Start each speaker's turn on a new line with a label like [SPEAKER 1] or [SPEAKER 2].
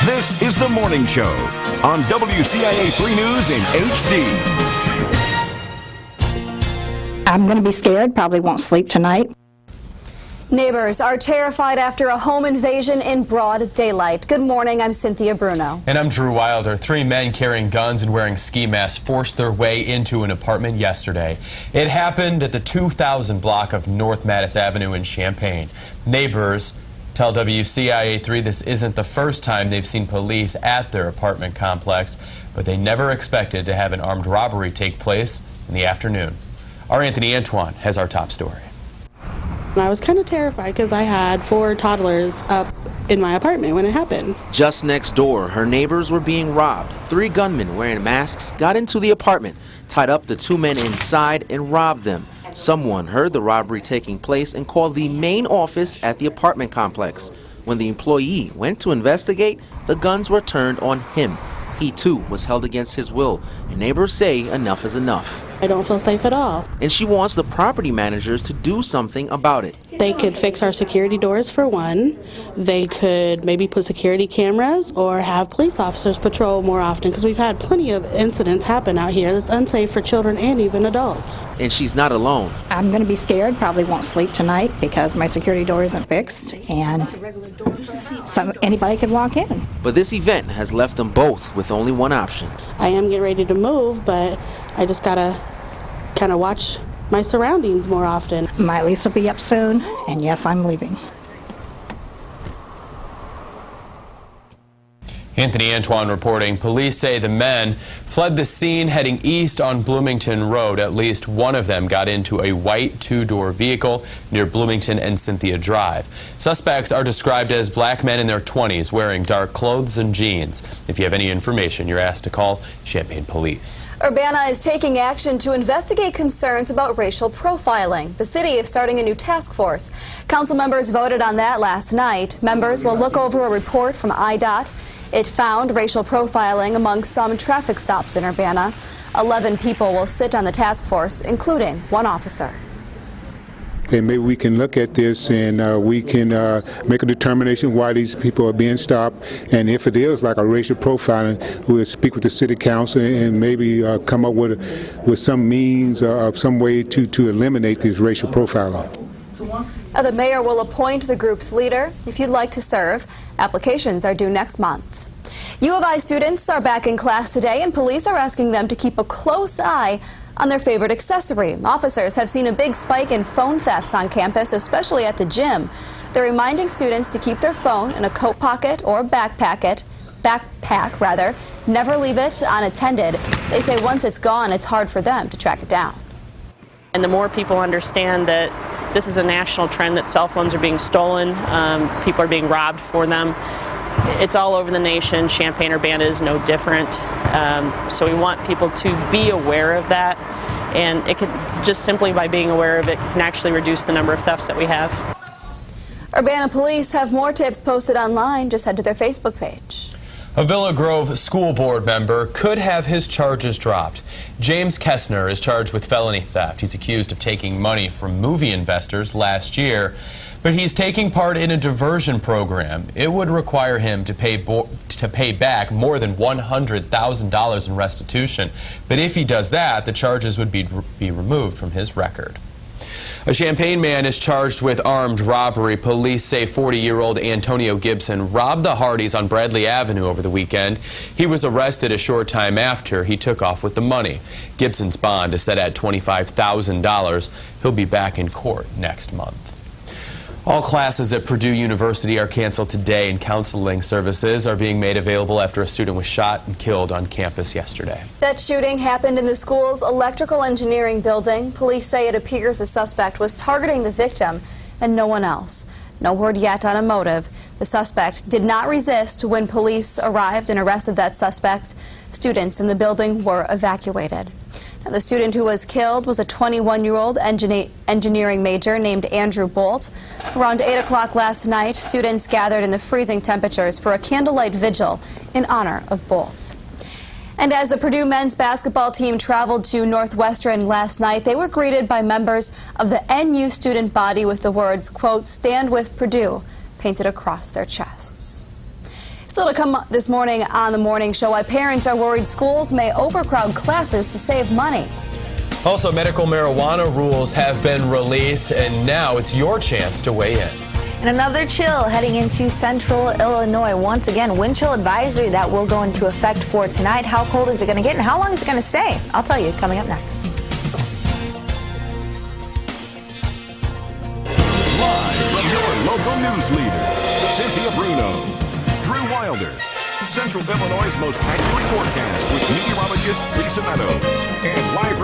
[SPEAKER 1] This is The Morning Show on WCIA 3 News in HD.
[SPEAKER 2] I'm going to be scared, probably won't sleep tonight.
[SPEAKER 3] Neighbors are terrified after a home invasion in broad daylight. Good morning, I'm Cynthia Bruno.
[SPEAKER 4] And I'm Drew Wilder. 3 men carrying guns and wearing ski masks forced their way into an apartment yesterday. It happened at the 2000 block of North Mattis Avenue in Champaign. Neighbors tell WCIA3 this isn't the first time they've seen police at their apartment complex, but they never expected to have an armed robbery take place in the afternoon. Our Anthony Antoine has our top story.
[SPEAKER 5] I was kind of terrified because I had 4 toddlers up in my apartment when it happened.
[SPEAKER 6] Just next door, her neighbors were being robbed. 3 gunmen wearing masks got into the apartment, tied up the 2 men inside, and robbed them. Someone heard the robbery taking place and called the main office at the apartment complex. When the employee went to investigate, the guns were turned on him. He too was held against his will, and neighbors say enough is enough.
[SPEAKER 5] I don't feel safe at all.
[SPEAKER 6] And she wants the property managers to do something about it.
[SPEAKER 5] They could fix our security doors for one. They could maybe put security cameras or have police officers patrol more often, because we've had plenty of incidents happen out here that's unsafe for children and even adults.
[SPEAKER 6] And she's not alone.
[SPEAKER 2] I'm going to be scared, probably won't sleep tonight because my security door isn't fixed and anybody could walk in.
[SPEAKER 6] But this event has left them both with only one option.
[SPEAKER 5] I am getting ready to move, but I just gotta kind of watch my surroundings more often.
[SPEAKER 2] My lease will be up soon, and yes, I'm leaving.
[SPEAKER 4] Anthony Antoine reporting. Police say the men fled the scene heading east on Bloomington Road. At least one of them got into a white 2-door vehicle near Bloomington and Cynthia Drive. Suspects are described as black men in their 20s wearing dark clothes and jeans. If you have any information, you're asked to call Champaign Police.
[SPEAKER 3] Urbana is taking action to investigate concerns about racial profiling. The city is starting a new task force. Council members voted on that last night. Members will look over a report from IDOT. It found racial profiling among some traffic stops in Urbana. 11 people will sit on the task force, including 1 officer.
[SPEAKER 7] And maybe we can look at this and we can make a determination why these people are being stopped. And if it is like a racial profiling, we'll speak with the city council and maybe come up with some means of some way to eliminate this racial profiling.
[SPEAKER 3] The mayor will appoint the group's leader. If you'd like to serve, applications are due next month. U of I students are back in class today, and police are asking them to keep a close eye on their favorite accessory. Officers have seen a big spike in phone thefts on campus, especially at the gym. They're reminding students to keep their phone in a coat pocket or backpack. Never leave it unattended. They say once it's gone, it's hard for them to track it down.
[SPEAKER 8] And the more people understand that this is a national trend, that cell phones are being stolen, people are being robbed for them. It's all over the nation. Champaign-Urbana is no different. So we want people to be aware of that, and it could just simply by being aware of it can actually reduce the number of thefts that we have.
[SPEAKER 3] Urbana police have more tips posted online. Just head to their Facebook page.
[SPEAKER 4] A Villa Grove school board member could have his charges dropped. James Kessner is charged with felony theft. He's accused of taking money from movie investors last year, but he's taking part in a diversion program. It would require him to pay back more than $100,000 in restitution. But if he does that, the charges would be removed from his record. A Champaign man is charged with armed robbery. Police say 40-year-old Antonio Gibson robbed the Hardys on Bradley Avenue over the weekend. He was arrested a short time after he took off with the money. Gibson's bond is set at $25,000. He'll be back in court next month. All classes at Purdue University are canceled today, and counseling services are being made available after a student was shot and killed on campus yesterday.
[SPEAKER 3] That shooting happened in the school's electrical engineering building. Police say it appears the suspect was targeting the victim and no one else. No word yet on a motive. The suspect did not resist when police arrived and arrested that suspect. Students in the building were evacuated. Now, the student who was killed was a 21-year-old engineering major named Andrew Bolt. Around 8 o'clock last night, students gathered in the freezing temperatures for a candlelight vigil in honor of Bolt. And as the Purdue men's basketball team traveled to Northwestern last night, they were greeted by members of the NU student body with the words, quote, "Stand with Purdue," painted across their chests. Still to come this morning on The Morning Show, why parents are worried schools may overcrowd classes to save money.
[SPEAKER 4] Also, medical marijuana rules have been released, and now it's your chance to weigh in.
[SPEAKER 9] And another chill heading into central Illinois. Once again, wind chill advisory that will go into effect for tonight. How cold is it going to get and how long is it going to stay? I'll tell you coming up next.
[SPEAKER 1] Live from your local news leader, Cynthia Bruno, Drew Wilder, Central Illinois' most accurate forecast with meteorologist Lisa Meadows, and live